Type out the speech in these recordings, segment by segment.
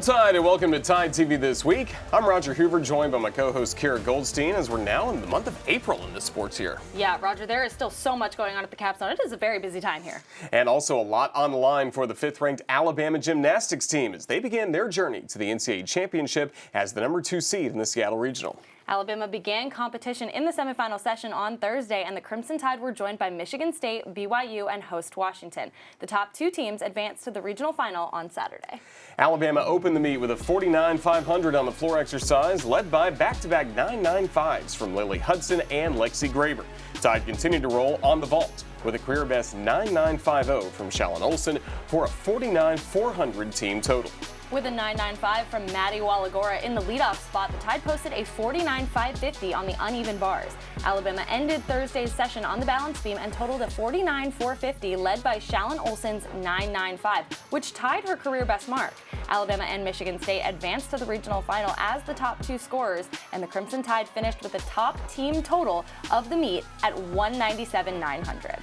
Tide, and welcome to Tide TV This Week. I'm Roger Hoover, joined by my co-host Kara Goldstein, as we're now in the month of April in the sports year. Yeah, Roger, there is still so much going on at the Capstone. It is a very busy time here. And also a lot on the line for the 5th-ranked Alabama gymnastics team as they begin their journey to the NCAA championship as the #2 seed in the Seattle Regional. Alabama began competition in the semifinal session on Thursday, and the Crimson Tide were joined by Michigan State, BYU, and host Washington. The top two teams advanced to the regional final on Saturday. Alabama opened the meet with a 49.500 on the floor exercise, led by back-to-back 9.95s from Lily Hudson and Lexi Graber. Tide continued to roll on the vault with a career-best 9.950 from Shalyn Olson for a 49.400 team total. With a 9.95 from Maddie Wallagora in the leadoff spot, the Tide posted a 49.550 on the uneven bars. Alabama ended Thursday's session on the balance beam and totaled a 49.450, led by Shalyn Olson's 9.95, which tied her career best mark. Alabama and Michigan State advanced to the regional final as the top two scorers, and the Crimson Tide finished with the top team total of the meet at 197.900.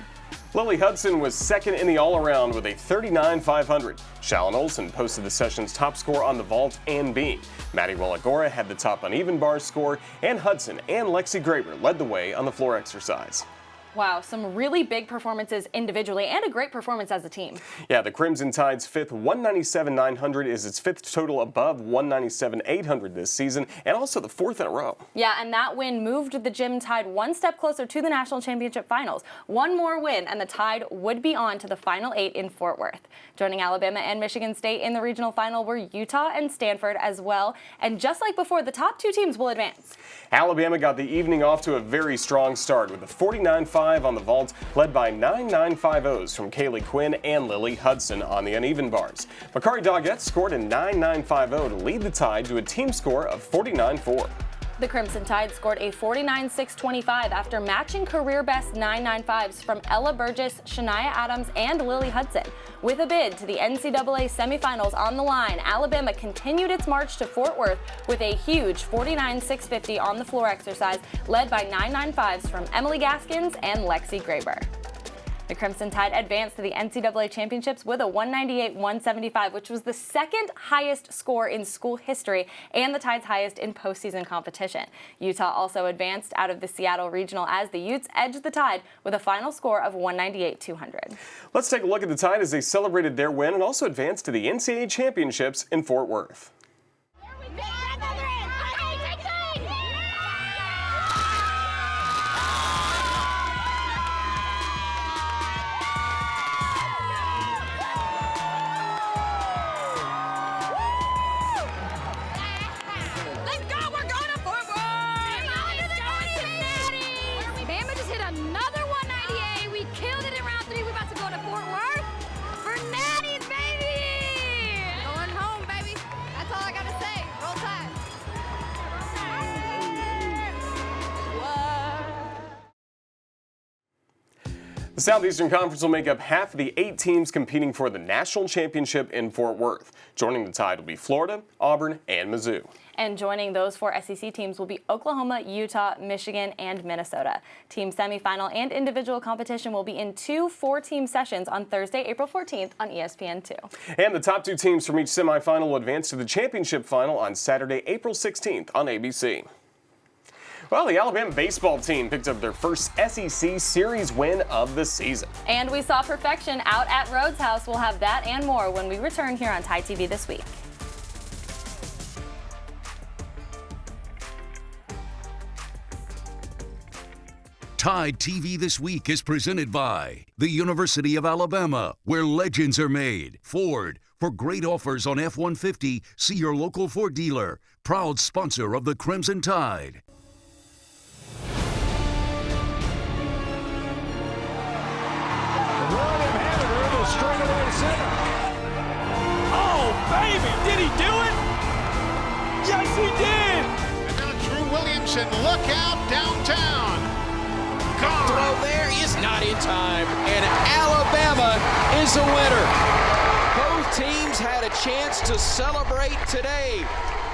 Lily Hudson was second in the all-around with a 39.500. Shalyn Olson posted the session's top score on the vault and beam. Maddie Wallagora had the top uneven bar score, and Hudson and Lexi Graber led the way on the floor exercise. Wow, some really big performances individually and a great performance as a team. Yeah, the Crimson Tide's fifth 197.900 is its fifth total above 197.800 this season, and also the fourth in a row. Yeah, and that win moved the Gym Tide one step closer to the national championship finals. One more win, and the Tide would be on to the Final 8 in Fort Worth. Joining Alabama and Michigan State in the regional final were Utah and Stanford as well. And just like before, the top two teams will advance. Alabama got the evening off to a very strong start with a 49.5 on the vault, led by 9.950s from Kaylee Quinn and Lily Hudson on the uneven bars. Makari Doggett scored a 9.950 to lead the Tide to a team score of 49.4. The Crimson Tide scored a 49.625 after matching career-best 9.95s from Ella Burgess, Shania Adams, and Lily Hudson. With a bid to the NCAA semifinals on the line, Alabama continued its march to Fort Worth with a huge 49.650 on the floor exercise, led by 9.95s from Emily Gaskins and Lexi Graber. The Crimson Tide advanced to the NCAA championships with a 198.175, which was the second highest score in school history and the Tide's highest in postseason competition. Utah also advanced out of the Seattle Regional as the Utes edged the Tide with a final score of 198.200. Let's take a look at the Tide as they celebrated their win and also advanced to the NCAA championships in Fort Worth. The Southeastern Conference will make up half of the 8 teams competing for the national championship in Fort Worth. Joining the Tide will be Florida, Auburn, and Mizzou. And joining those 4 SEC teams will be Oklahoma, Utah, Michigan, and Minnesota. Team semifinal and individual competition will be in 2 4-team sessions on Thursday, April 14th on ESPN2. And the top 2 teams from each semifinal will advance to the championship final on Saturday, April 16th on ABC. Well, the Alabama baseball team picked up their first SEC Series win of the season. And we saw perfection out at Rhodes House. We'll have that and more when we return here on Tide TV This Week. Tide TV This Week is presented by the University of Alabama, where legends are made. Ford, for great offers on F-150, see your local Ford dealer. Proud sponsor of the Crimson Tide. Baby, did he do it? Yes, he did! And now Drew Williamson, look out downtown. Gone. Throw there is not in time, and Alabama is a winner. Both teams had a chance to celebrate today,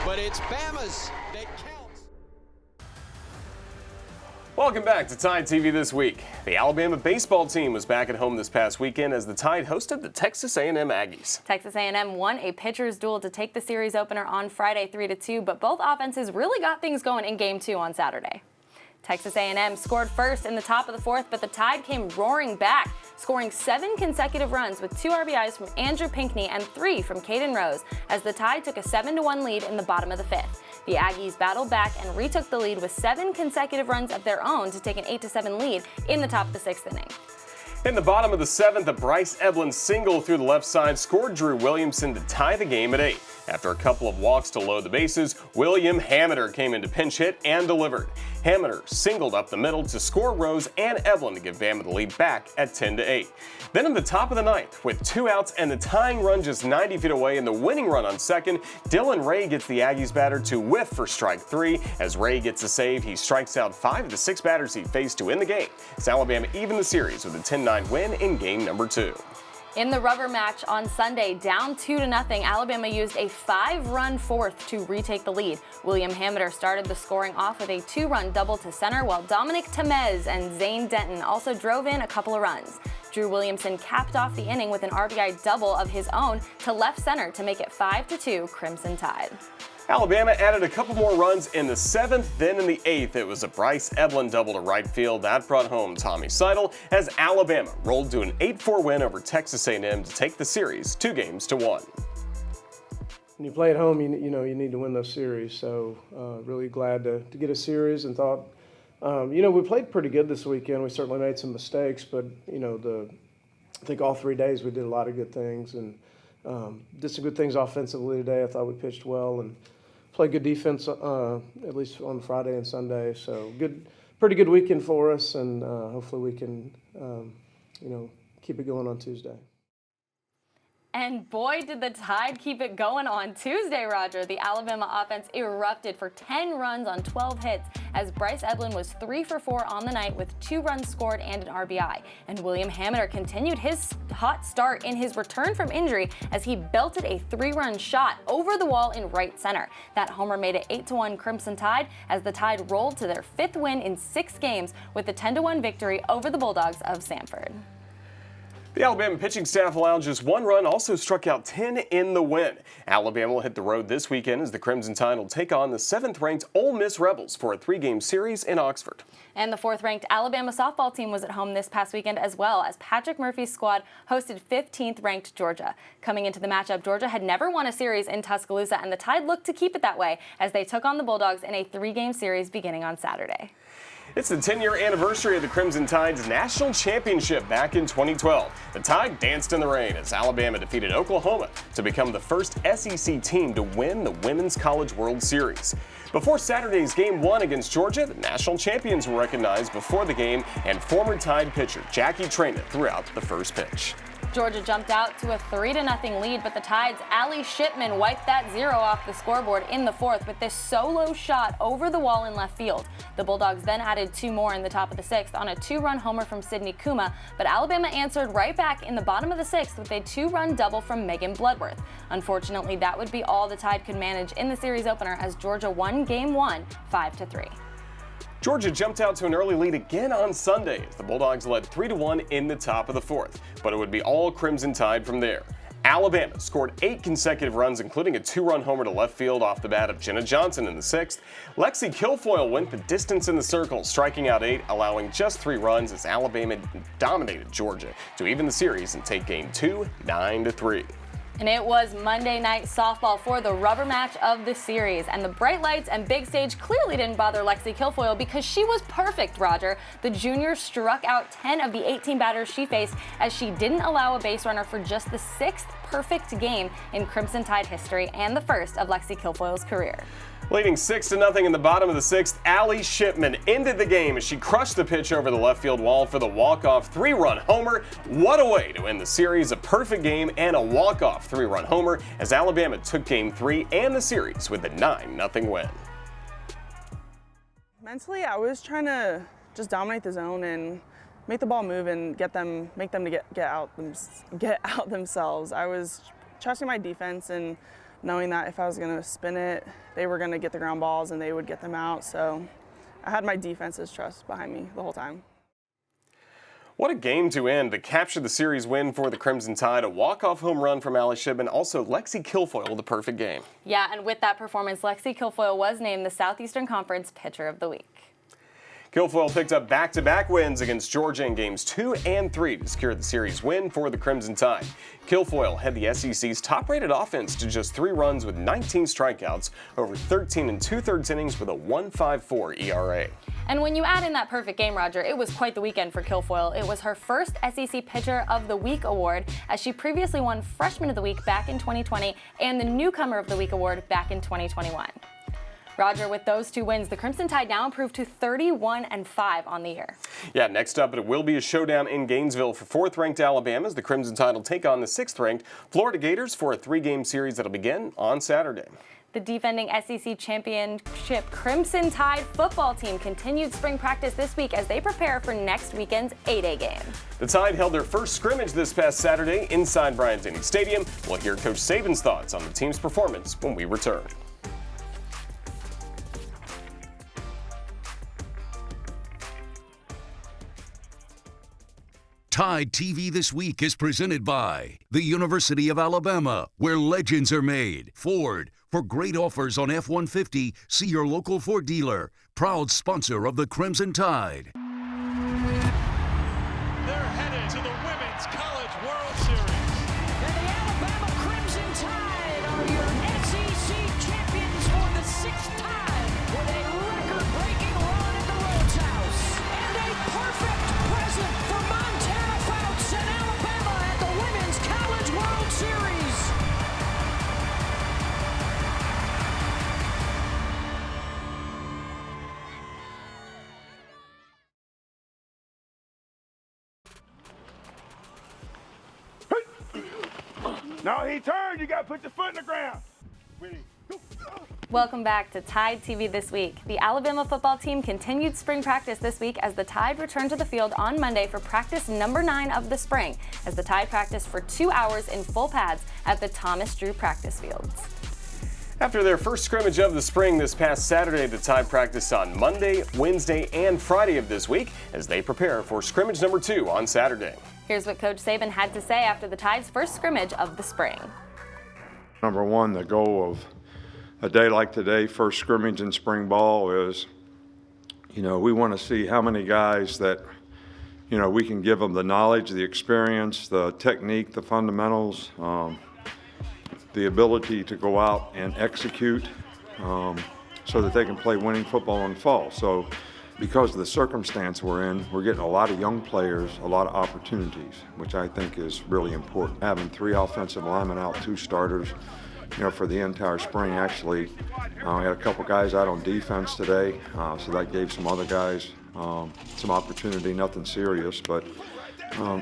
but it's Bama's that counts. Welcome back to Tide TV This Week. The Alabama baseball team was back at home this past weekend as the Tide hosted the Texas A&M Aggies. Texas A&M won a pitcher's duel to take the series opener on Friday 3-2, but both offenses really got things going in Game 2 on Saturday. Texas A&M scored first in the top of the fourth, but the Tide came roaring back, scoring 7 consecutive runs with 2 RBIs from Andrew Pinckney and 3 from Caden Rose as the Tide took a 7-1 lead in the bottom of the fifth. The Aggies battled back and retook the lead with 7 consecutive runs of their own to take an 8-7 lead in the top of the 6th inning. In the bottom of the 7th, a Bryce Eblin single through the left side scored Drew Williamson to tie the game at 8. After a couple of walks to load the bases, William Hameter came in to pinch hit and delivered. Hameter singled up the middle to score Rose and Eblin to give Bama the lead back at 10-8. Then in the top of the 9th, with 2 outs and the tying run just 90 feet away and the winning run on second, Dylan Ray gets the Aggies batter to whiff for strike 3. As Ray gets a save, he strikes out 5 of the 6 batters he faced to win the game. As Alabama evened the series with a 10-9 win in game number 2. In the rubber match on Sunday, down 2-0, Alabama used a 5-run fourth to retake the lead. William Hameter started the scoring off with a 2-run double to center, while Dominic Temez and Zane Denton also drove in a couple of runs. Drew Williamson capped off the inning with an RBI double of his own to left center to make it 5-2 Crimson Tide. Alabama added a couple more runs in the 7th, then in the 8th, it was a Bryce Eblin double to right field that brought home Tommy Seidel as Alabama rolled to an 8-4 win over Texas A&M to take the series 2-1. When you play at home, you need to win those series. So really glad to get a series and thought, we played pretty good this weekend. We certainly made some mistakes, but I think all 3 days we did a lot of good things and did some good things offensively today. I thought we pitched well and played good defense, at least on Friday and Sunday. So pretty good weekend for us, and hopefully we can, keep it going on Tuesday. And boy, did the Tide keep it going on Tuesday, Roger. The Alabama offense erupted for 10 runs on 12 hits as Bryce Eblin was 3 for 4 on the night with 2 runs scored and an RBI. And William Hameter continued his hot start in his return from injury as he belted a 3-run shot over the wall in right center. That homer made it 8-1 Crimson Tide as the Tide rolled to their 5th win in 6 games with a 10-1 victory over the Bulldogs of Samford. The Alabama pitching staff allowed just 1 run, also struck out 10 in the win. Alabama will hit the road this weekend as the Crimson Tide will take on the 7th-ranked Ole Miss Rebels for a 3-game series in Oxford. And the 4th-ranked Alabama softball team was at home this past weekend as well as Patrick Murphy's squad hosted 15th-ranked Georgia. Coming into the matchup, Georgia had never won a series in Tuscaloosa, and the Tide looked to keep it that way as they took on the Bulldogs in a 3-game series beginning on Saturday. It's the 10-year anniversary of the Crimson Tide's national championship back in 2012. The Tide danced in the rain as Alabama defeated Oklahoma to become the first SEC team to win the Women's College World Series. Before Saturday's Game 1 against Georgia, the national champions were recognized before the game, and former Tide pitcher Jackie Traina threw out the first pitch. Georgia jumped out to a 3-0 lead, but the Tide's Allie Shipman wiped that 0 off the scoreboard in the 4th with this solo shot over the wall in left field. The Bulldogs then added 2 more in the top of the 6th on a 2-run homer from Sydney Kuma, but Alabama answered right back in the bottom of the 6th with a 2-run double from Megan Bloodworth. Unfortunately, that would be all the Tide could manage in the series opener as Georgia won Game 1 5-3. Georgia jumped out to an early lead again on Sunday as the Bulldogs led 3-1 in the top of the 4th, but it would be all Crimson Tide from there. Alabama scored 8 consecutive runs, including a 2-run homer to left field off the bat of Jenna Johnson in the 6th. Lexi Kilfoyle went the distance in the circle, striking out 8, allowing just 3 runs as Alabama dominated Georgia to even the series and take Game 2 9-3. And it was Monday night softball for the rubber match of the series. And the bright lights and big stage clearly didn't bother Lexi Kilfoyle because she was perfect, Roger. The junior struck out 10 of the 18 batters she faced as she didn't allow a base runner for just the 6th perfect game in Crimson Tide history and the first of Lexi Kilfoyle's career. Leading 6-0 in the bottom of the 6th, Allie Shipman ended the game as she crushed the pitch over the left field wall for the walk-off 3-run homer. What a way to end the series, a perfect game and a walk-off 3-run homer as Alabama took Game 3 and the series with a 9-0 win. Mentally, I was trying to just dominate the zone and make the ball move and make them to get out themselves. I was trusting my defense and knowing that if I was going to spin it, they were going to get the ground balls and they would get them out. So I had my defense's trust behind me the whole time. What a game to end to capture the series win for the Crimson Tide. A walk-off home run from Allie Shibman, also Lexi Kilfoyle, the perfect game. Yeah, and with that performance, Lexi Kilfoyle was named the Southeastern Conference Pitcher of the Week. Kilfoyle picked up back-to-back wins against Georgia in games 2 and 3 to secure the series win for the Crimson Tide. Kilfoyle had the SEC's top-rated offense to just 3 runs with 19 strikeouts over 13 2/3 innings with a 1.54 ERA. And when you add in that perfect game, Roger, it was quite the weekend for Kilfoyle. It was her first SEC Pitcher of the Week award, as she previously won Freshman of the Week back in 2020 and the Newcomer of the Week award back in 2021. Roger, with those 2 wins, the Crimson Tide now improved to 31-5 on the year. Yeah, next up, it will be a showdown in Gainesville for 4th-ranked Alabama as the Crimson Tide will take on the 6th-ranked Florida Gators for a 3-game series that'll begin on Saturday. The defending SEC championship Crimson Tide football team continued spring practice this week as they prepare for next weekend's 8A game. The Tide held their first scrimmage this past Saturday inside Bryant-Denny Stadium. We'll hear Coach Saban's thoughts on the team's performance when we return. Tide TV This Week is presented by the University of Alabama, where legends are made. Ford, for great offers on F-150, see your local Ford dealer. Proud sponsor of the Crimson Tide. They're headed to the Women's College World Series. And the Alabama Crimson Tide are your SEC champions for the 6th time with a record-breaking run at the Rhodes House. And a perfect present for Montana Fouts and Alabama at the Women's College World Series. Now he turned, you got to put your foot in the ground. Welcome back to Tide TV This Week. The Alabama football team continued spring practice this week as the Tide returned to the field on Monday for practice number 9 of the spring, as the Tide practiced for 2 hours in full pads at the Thomas Drew practice fields. After their first scrimmage of the spring this past Saturday, the Tide practiced on Monday, Wednesday, and Friday of this week as they prepare for scrimmage number 2 on Saturday. Here's what Coach Saban had to say after the Tide's first scrimmage of the spring. Number one, the goal of a day like today, first scrimmage in spring ball, is, we want to see how many guys that, we can give them the knowledge, the experience, the technique, the fundamentals, the ability to go out and execute so that they can play winning football in the fall. So because of the circumstance we're in, we're getting a lot of young players, a lot of opportunities, which I think is really important. Having 3 offensive linemen out, 2 starters, for the entire spring. Actually, we had a couple guys out on defense today, so that gave some other guys some opportunity, nothing serious. But all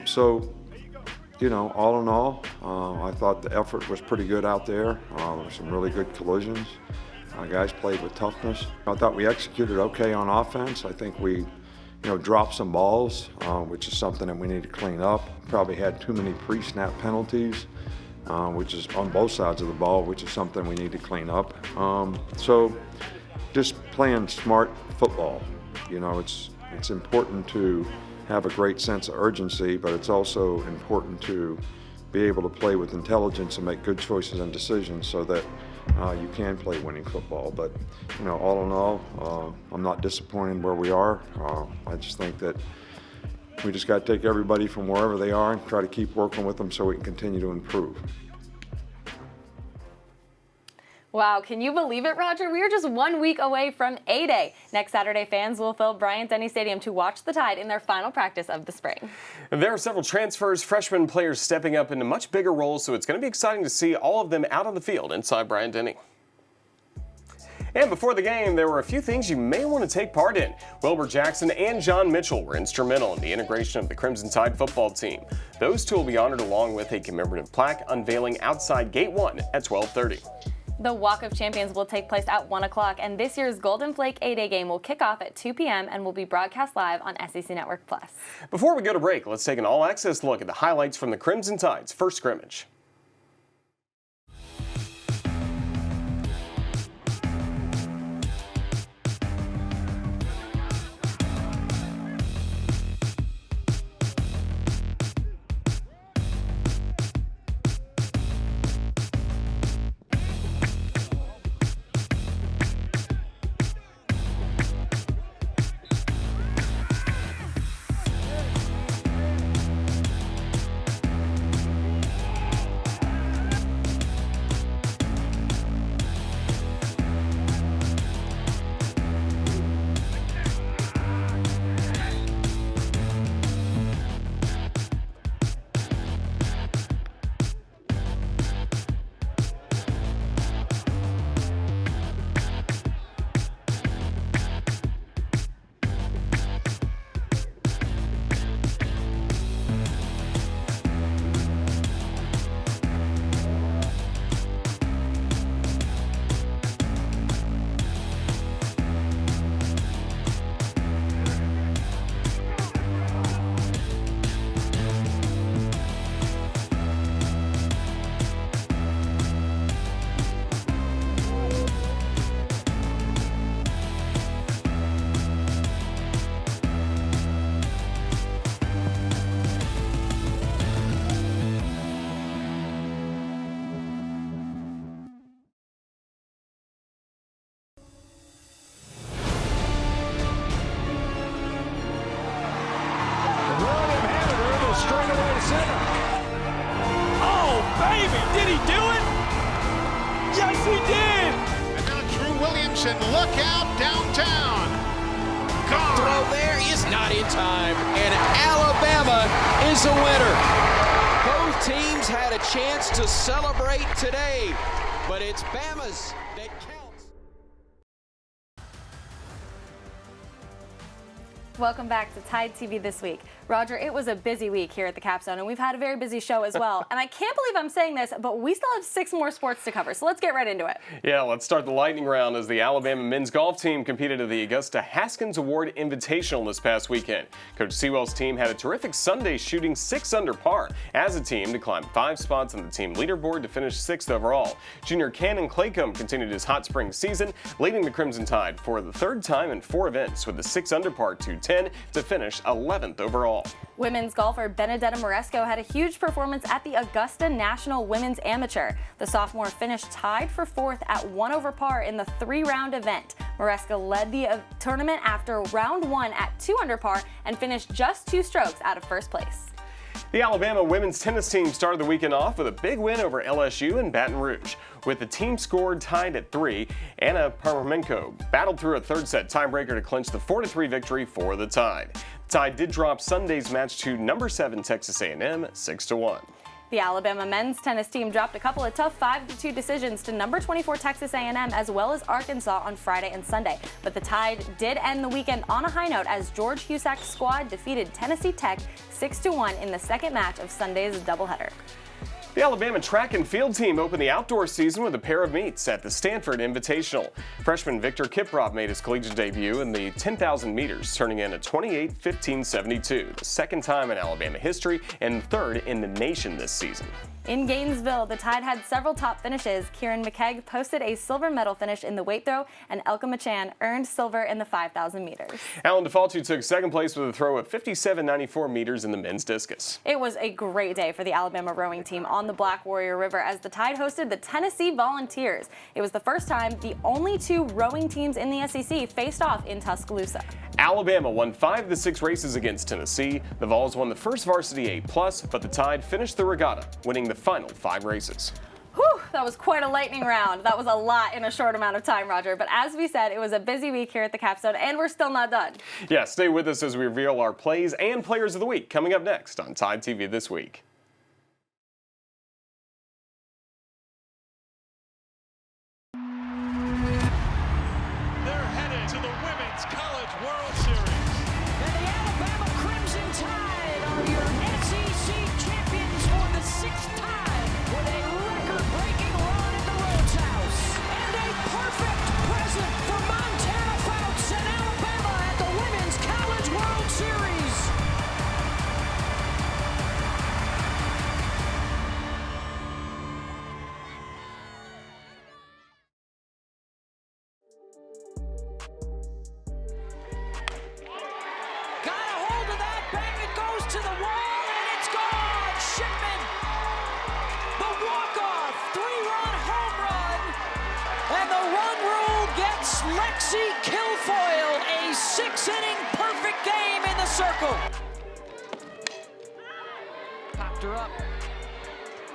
in all, I thought the effort was pretty good out there. There were some really good collisions. Guys played with toughness. I thought we executed okay on offense. I think we, dropped some balls, which is something that we need to clean up. Probably had too many pre-snap penalties, which is on both sides of the ball, which is something we need to clean up. So just playing smart football. It's important to have a great sense of urgency, but it's also important to be able to play with intelligence and make good choices and decisions so that you can play winning football. But, all in all, I'm not disappointed where we are. I just think that we just got to take everybody from wherever they are and try to keep working with them so we can continue to improve. Wow, can you believe it, Roger? We are just 1 week away from A-Day. Next Saturday, fans will fill Bryant-Denny Stadium to watch the Tide in their final practice of the spring. And there are several transfers, freshman players stepping up into much bigger roles, so it's going to be exciting to see all of them out on the field inside Bryant-Denny. And before the game, there were a few things you may want to take part in. Wilbur Jackson and John Mitchell were instrumental in the integration of the Crimson Tide football team. Those two will be honored along with a commemorative plaque unveiling outside Gate 1 at 12:30. The Walk of Champions will take place at 1 o'clock, and this year's Golden Flake A-Day game will kick off at 2 p.m. and will be broadcast live on SEC Network Plus. Before we go to break, let's take an all-access look at the highlights from the Crimson Tide's first scrimmage. Williamson, look out downtown. Gone. Throw there is not in time, and Alabama is a winner. Both teams had a chance to celebrate today, but it's Bama's that counts. Welcome back to Tide TV This Week. Roger, it was a busy week here at the Capstone, and we've had a very busy show as well. And I can't believe I'm saying this, but we still have 6 more sports to cover, so let's get right into it. Yeah, let's start the lightning round as the Alabama men's golf team competed at the Augusta Haskins Award Invitational this past weekend. Coach Sewell's team had a terrific Sunday, shooting 6 under par as a team to climb 5 spots on the team leaderboard to finish 6th overall. Junior Cannon Claycomb continued his hot spring season, leading the Crimson Tide for the 3rd time in 4 events with the 6 under par 210 to finish 11th overall. Women's golfer Benedetta Moresco had a huge performance at the Augusta National Women's Amateur. The sophomore finished tied for 4th at 1 over par in the 3-round event. Moresco led the tournament after round 1 at 2 under par and finished just 2 strokes out of 1st place. The Alabama women's tennis team started the weekend off with a big win over LSU in Baton Rouge. With the team scored tied at 3, Anna Parmenko battled through a 3rd set tiebreaker to clinch the 4-3 victory for the Tide. The Tide did drop Sunday's match to number 7 Texas A&M 6-1. The Alabama men's tennis team dropped a couple of tough 5-2 decisions to number 24 Texas A&M as well as Arkansas on Friday and Sunday. But the Tide did end the weekend on a high note as George Husak's squad defeated Tennessee Tech 6-1 in the second match of Sunday's doubleheader. The Alabama track and field team opened the outdoor season with a pair of meets at the Stanford Invitational. Freshman Victor Kiprop made his collegiate debut in the 10,000 meters, turning in a 28:15.72, the 2nd time in Alabama history and 3rd in the nation this season. In Gainesville, the Tide had several top finishes. Kieran McKegg posted a silver medal finish in the weight throw, and Elka Machan earned silver in the 5,000 meters. Alan DeFaltu took 2nd place with a throw of 57.94 meters in the men's discus. It was a great day for the Alabama rowing team on the Black Warrior River as the Tide hosted the Tennessee Volunteers. It was the first time the only 2 rowing teams in the SEC faced off in Tuscaloosa. Alabama won 5 of the 6 races against Tennessee. The Vols won the first varsity A+, but the Tide finished the regatta, winning the final 5 races. Whew, that was quite a lightning round. That was a lot in a short amount of time, Roger. But as we said, it was a busy week here at the Capstone, and we're still not done. Yeah, stay with us as we reveal our plays and players of the week coming up next on Tide TV This Week. They're headed to the Women's College World Series. And the Alabama Crimson Tide are your SEC champions for the 6th time with a record-breaking run at the Rhodes House. And a perfect present for Montana Fouts and Alabama at the Women's College World Series. Got a hold of that, bang, it goes to the wall, and it's gone! Shipman, the walk-off, 3-run home run, and the run rule gets Lexi Kilfoyle a 6-inning perfect game in the circle. Popped her up,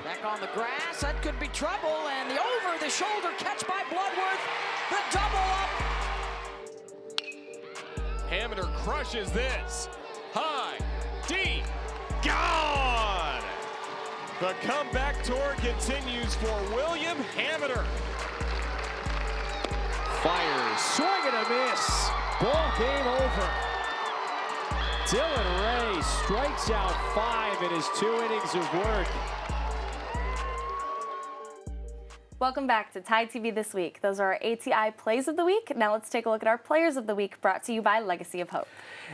back on the grass, that could be trouble, and the over-the-shoulder catch by Bloodworth, the double up. Hamiter crushes this. High, deep, gone! The comeback tour continues for William Hamiter. Fires, swing and a miss. Ball game over. Dylan Ray strikes out 5 in his 2 innings of work. Welcome back to Tide TV This Week. Those are our ATI Plays of the Week. Now let's take a look at our Players of the Week, brought to you by Legacy of Hope.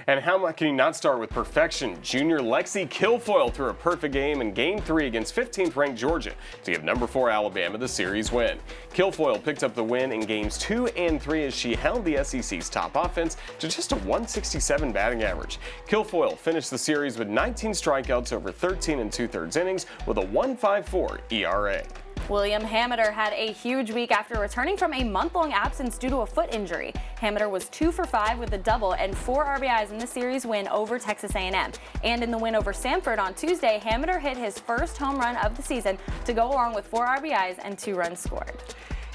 And how can you not start with perfection? Junior Lexi Kilfoyle threw a perfect game in Game 3 against 15th-ranked Georgia to give number 4 Alabama the series win. Kilfoyle picked up the win in Games 2 and 3 as she held the SEC's top offense to just a 167 batting average. Kilfoyle finished the series with 19 strikeouts over 13 2/3 innings with a 1.54 ERA. William Hamiter had a huge week after returning from a month-long absence due to a foot injury. Hamiter was 2 for 5 with a double and 4 RBIs in the series win over Texas A&M. And in the win over Samford on Tuesday, Hamiter hit his first home run of the season to go along with 4 RBIs and 2 runs scored.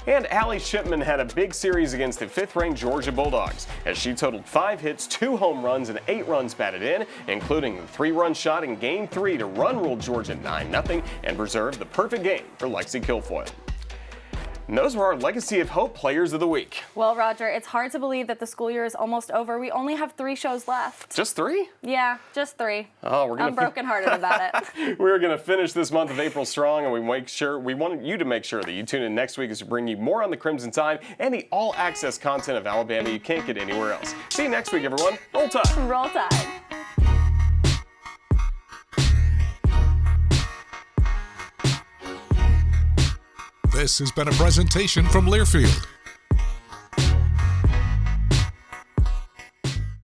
And Allie Shipman had a big series against the 5th-ranked Georgia Bulldogs as she totaled 5 hits, 2 home runs, and 8 runs batted in, including the 3-run shot in Game 3 to run-rule Georgia 9-0 and preserve the perfect game for Lexi Kilfoyle. And those were our Legacy of Hope Players of the Week. Well, Roger, it's hard to believe that the school year is almost over. We only have 3 shows left. Just 3? Yeah, just 3. Oh, I'm brokenhearted about it. We're going to finish this month of April strong, and we want you to make sure that you tune in next week as we bring you more on the Crimson Tide and the all-access content of Alabama you can't get anywhere else. See you next week, everyone. Roll Tide. Roll Tide. This has been a presentation from Learfield,